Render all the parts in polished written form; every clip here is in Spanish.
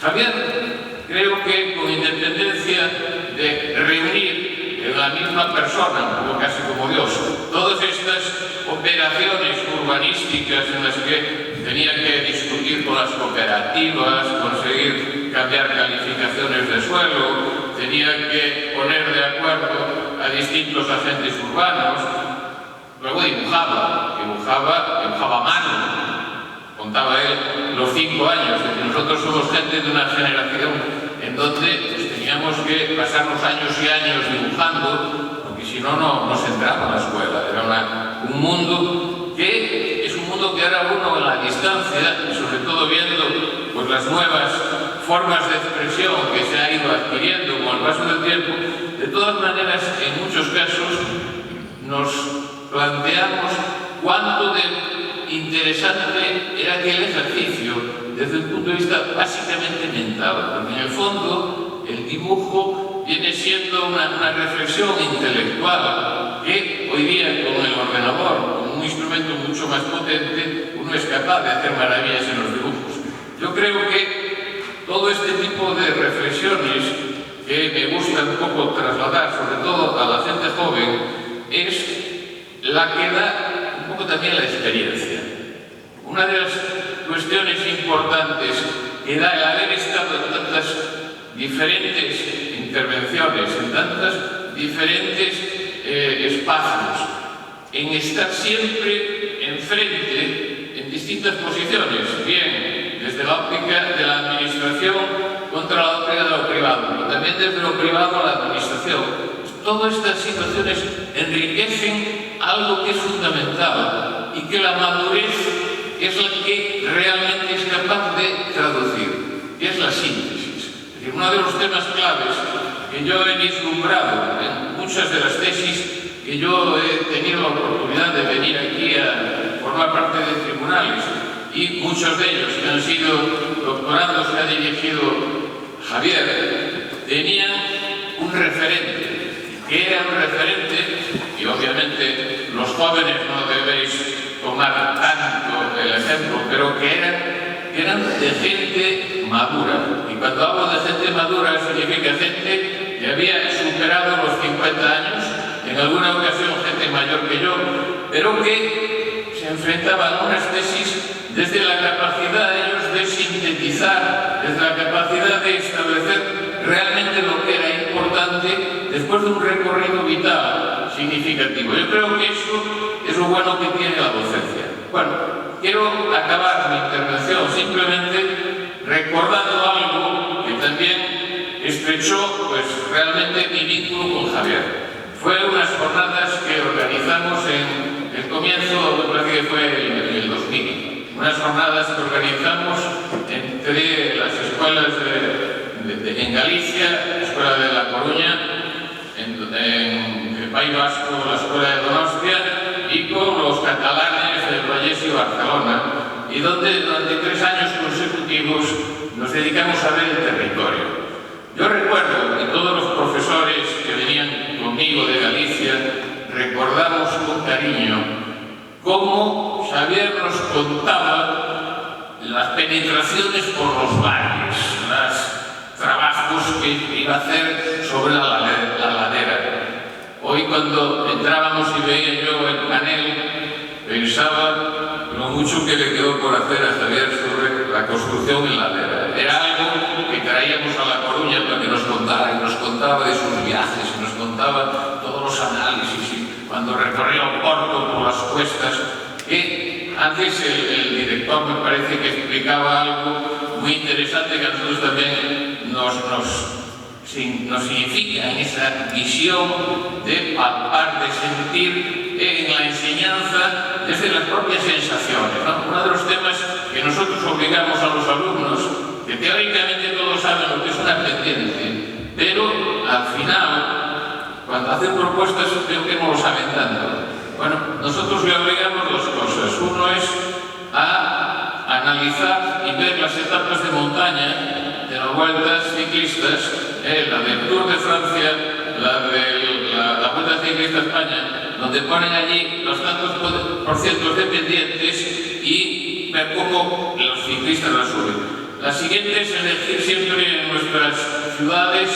Javier, creo que con independencia de reunir en la misma persona, como casi como Dios, todas estas operaciones urbanísticas en las que tenía que discutir con las cooperativas, conseguir cambiar calificaciones de suelo, tenía que poner de acuerdo a distintos agentes urbanos. Luego dibujaba a mano. Contaba él los 5 años, es decir, nosotros somos gente de una generación en donde pues, teníamos que pasar los años y años dibujando, porque si no, no se entraba en la escuela. Era un mundo que es un mundo que ahora uno en la distancia, y sobre todo viendo pues, las nuevas formas de expresión que se ha ido adquiriendo con el paso del tiempo, de todas maneras, en muchos casos, nos planteamos cuánto de interesante era aquel ejercicio desde el punto de vista básicamente mental, porque en el fondo el dibujo viene siendo una reflexión intelectual que hoy día con el ordenador, con un instrumento mucho más potente, uno es capaz de hacer maravillas en los dibujos. Yo creo que todo este tipo de reflexiones que me gusta un poco trasladar, sobre todo a la gente joven, es la que da un poco también la experiencia. Una de las cuestiones importantes que da el haber estado en tantas diferentes intervenciones, en tantos diferentes espacios, en estar siempre enfrente en distintas posiciones, bien desde la óptica de la administración contra la óptica de lo privado, pero también desde lo privado a la administración. Todas estas situaciones enriquecen algo que es fundamental y que la madurez es la que realmente es capaz de traducir, que es la síntesis. Es decir, uno de los temas claves que yo he vislumbrado en muchas de las tesis que yo he tenido la oportunidad de venir aquí a formar parte de tribunales, y muchos de ellos que han sido doctorandos que ha dirigido Javier, tenían un referente, que era un referente, y obviamente los jóvenes no debéis tomar tanto el ejemplo, pero que eran de gente madura. Y cuando hablo de gente madura significa gente que había superado los 50 años, en alguna ocasión gente mayor que yo, pero que se enfrentaban a unas tesis desde la capacidad de ellos de sintetizar, desde la capacidad de establecer realmente lo que era importante después de un recorrido vital significativo. Yo creo que eso es lo bueno que tiene la docencia. Bueno, quiero acabar mi intervención simplemente recordando algo que también estrechó pues, realmente mi vínculo con Javier. Fue unas jornadas que organizamos en el comienzo, me parece que fue en el 2000. Unas jornadas que organizamos entre las escuelas en Galicia, la Escuela de La Coruña, en el País Vasco, la Escuela de Donostia, y con los catalanes del Vallés y Barcelona, y donde durante 3 años consecutivos nos dedicamos a ver el territorio. Yo recuerdo que todos los profesores que venían conmigo de Galicia recordamos con cariño cómo Javier nos contaba las penetraciones por los valles, los trabajos que iba a hacer sobre la ladera. Hoy cuando entrábamos y veía yo el panel, pensaba lo mucho que le quedó por hacer a Javier sobre la construcción en ladera. Era algo que traíamos a La Coruña para que nos contara, y nos contaba de sus viajes, y nos contaba todos los análisis, y cuando recorrió Porto por las cuestas, que antes el director me parece que explicaba algo muy interesante que a nosotros también nos significa en esa visión de palpar, de sentir en la enseñanza desde las propias sensaciones, ¿no? Uno de los temas que nosotros obligamos a los alumnos, que teóricamente todos saben lo que es una pendiente, pero al final, cuando hacen propuestas, creo que no lo saben tanto. Bueno, nosotros le obligamos 2 cosas. Uno es a analizar y ver las etapas de montaña de las vueltas ciclistas, la del Tour de Francia, la Vuelta Ciclista a España, donde ponen allí los tantos % de pendientes y ver cómo los ciclistas la suben. La siguiente es elegir siempre en nuestras ciudades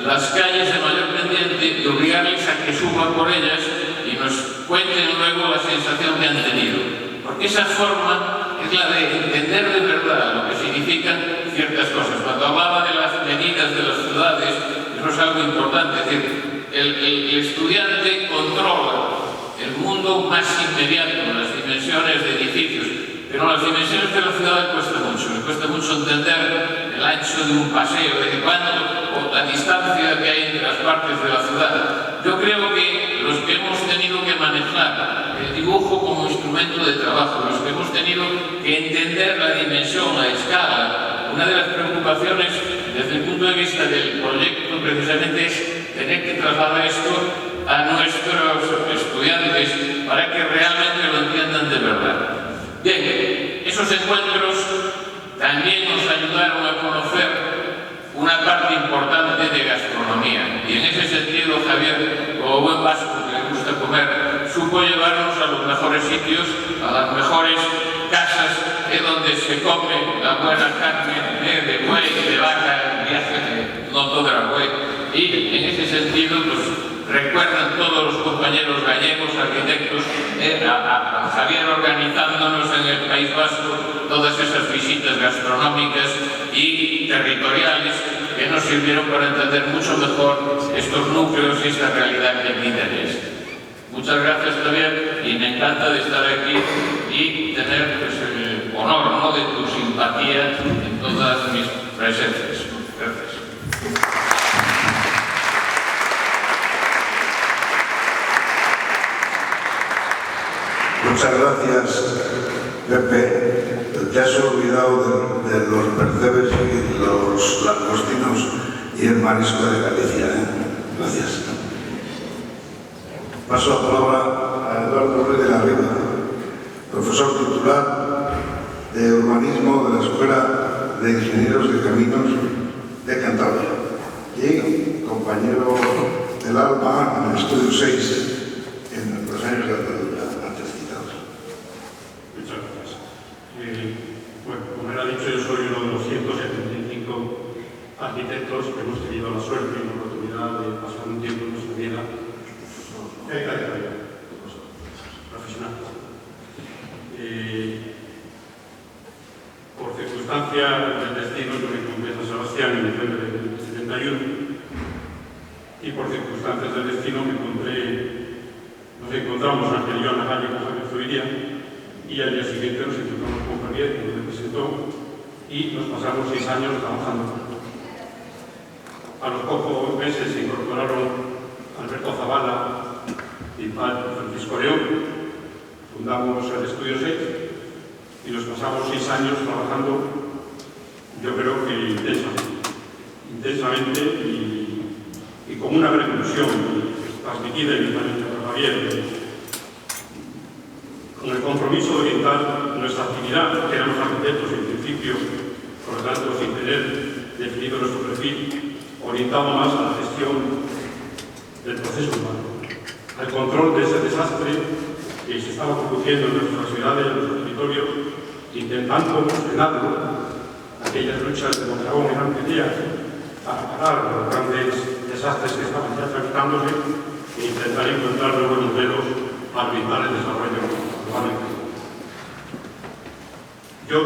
las calles de mayor pendiente y obligarles a que suban por ellas y nos cuenten luego la sensación que han tenido. Porque esa forma es la de entender de verdad lo que significan ciertas cosas. Cuando hablaba de las medidas de las ciudades, eso es algo importante. Es decir, el estudiante controla el mundo más inmediato, las dimensiones de edificios, pero las dimensiones de la ciudad le cuesta mucho entender el ancho de un paseo, de cuánto, o la distancia que hay entre las partes de la ciudad. Yo creo que los que hemos tenido que manejar el dibujo como instrumento de trabajo, los que hemos tenido que entender la dimensión, la escala, una de las preocupaciones desde el punto de vista del proyecto precisamente es tener que trasladar esto a nuestros estudiantes para que realmente lo entiendan de verdad. Bien, esos encuentros también nos ayudaron a conocer una parte importante de gastronomía y en ese sentido Javier, como buen vasco que le gusta comer, supo llevarnos a los mejores sitios, a las mejores casas donde se come la buena carne de buey, de vaca, no toda la buey, y en ese sentido pues recuerdan todos los compañeros gallegos, arquitectos, a Javier organizándonos en el País Vasco todas esas visitas gastronómicas y territoriales que nos sirvieron para entender mucho mejor estos núcleos y esta realidad que aquí tenéis. Muchas gracias, Javier, y me encanta de estar aquí y tener pues, el honor de tu simpatía en todas mis presencias. Gracias. Muchas gracias, Pepe. Te has olvidado de los percebes y los langostinos y el marisco de Galicia. Gracias. Paso la palabra a Eduardo Rey de la Riva, profesor titular de Urbanismo de la Escuela de Ingenieros de Caminos de Cantabria y compañero del ALMA en el Estudio 6 en los años de andadura antes citados. Muchas gracias. Bueno, como era dicho, yo soy uno de los 175 arquitectos que hemos tenido la suerte y la oportunidad de pasar un tiempo en nuestra vida profesionales. Por circunstancia del destino, yo me encontré en San Sebastián en diciembre del 71 y por circunstancias del destino nos encontramos Ángel y yo en la calle con Javier Zubiría y al día siguiente nos encontramos con Javier, que nos presentó y nos pasamos 6 años trabajando. A los pocos meses se incorporaron Alberto Zavala y Francisco León, fundamos el Estudio 6 y nos pasamos 6 años trabajando, yo creo que intensamente y con una gran ilusión transmitida inicialmente por Javier, con el compromiso de orientar nuestra actividad, que éramos arquitectos en principio, por lo tanto sin tener definido nuestro perfil, orientado más a la gestión del proceso humano, al control de ese desastre que se estaba produciendo en nuestras ciudades, en nuestro territorio, intentando frenarlo, aquellas luchas de Mondragón en Antequera para parar los grandes desastres que estaban ya tramitándose e intentar encontrar nuevos modelos para evitar el desarrollo urbano. Yo,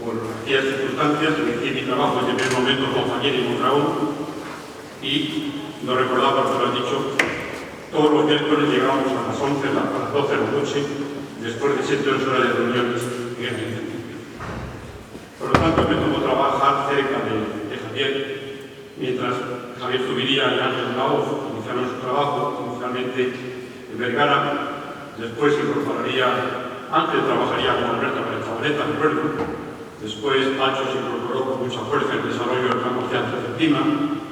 por aquellas circunstancias, inicié mi trabajo en el primer momento con Javier y Mondragón y no recordaba, como lo he dicho, todos los miércoles llegábamos a las 11, a las 12 de la noche, después de 7 horas de reuniones en el centro. Por lo tanto, me tocó trabajar cerca de Javier, mientras Javier Zubiría y Ángel Laoz iniciaron su trabajo, inicialmente en Vergara, después se incorporaría, Ángel trabajaría con Alberto para el Zabaleta, recuerdo, después Pacho se incorporó con mucha fuerza en el desarrollo del campo de Argentina,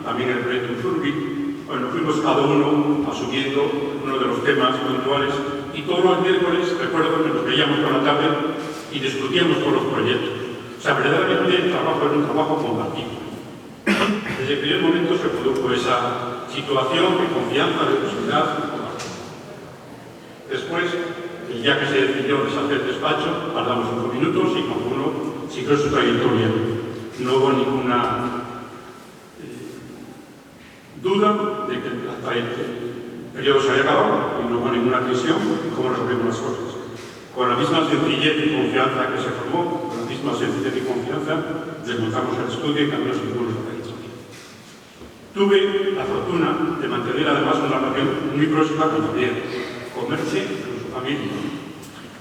también el proyecto Usurbi. Bueno, fuimos cada uno asumiendo uno de los temas puntuales y todos los miércoles recuerdo que nos veíamos por la tarde y discutíamos todos los proyectos. O sea, verdaderamente el trabajo era un trabajo compartido. Desde el primer momento se produjo esa situación de confianza, de posibilidad. Después, el día que se decidió deshacer el despacho, tardamos 5 minutos y cada uno siguió su trayectoria. no hubo ninguna duda de que el periodo se había acabado y no hubo ninguna tensión en cómo resolvimos las cosas. Con la misma sencillez y confianza que se formó, con la misma sencillez y confianza, desmontamos el estudio y cambiamos ninguno de los países. Tuve la fortuna de mantener además una relación muy próxima con Javier, con Merche y con su familia.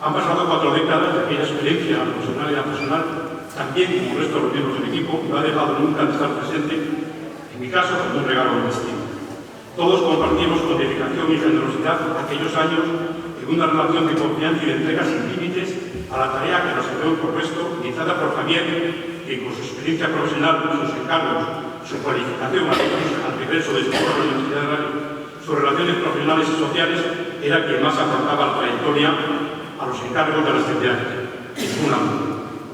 Han pasado 4 décadas de aquella experiencia profesional y personal, también como el resto de los miembros del equipo, no ha dejado nunca de estar presente, en mi caso, como un regalo del destino. Todos compartimos con dedicación y generosidad aquellos años en una relación de confianza y de entrega sin límites a la tarea que nos habíamos propuesto, iniciada por Javier, que con su experiencia profesional, sus encargos, su cualificación al regreso de su la Universidad de Radio, sus relaciones profesionales y sociales, era quien más aportaba la trayectoria a los encargos de la actividad. Es un amor.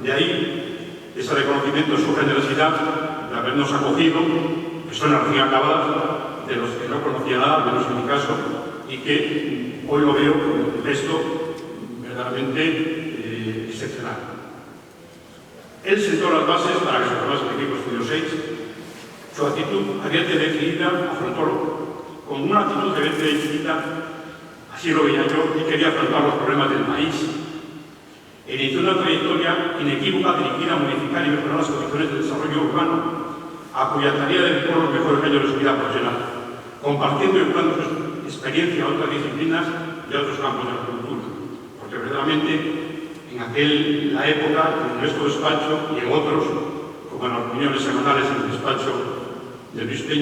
De ahí, ese reconocimiento de su generosidad, de habernos acogido, que son al fin y al cabo de los que no conocía nada, menos en mi caso, y que hoy lo veo como un gesto verdaderamente excepcional. Él sentó las bases para que se formase el equipo Estudio 6. Su actitud abierta y decidida afrontólo. Con una actitud abierta y decidida, así lo veía yo, y quería afrontar los problemas del país. Inició una trayectoria inequívoca dirigida a modificar y mejorar las condiciones de desarrollo urbano, a cuya tarea dedicó los mejores años de su vida profesional, compartiendo y buscando su experiencia a otras disciplinas y a otros campos de la cultura. Porque verdaderamente, en la época, en nuestro despacho y en otros, como en las reuniones semanales en el despacho de Luis Peña,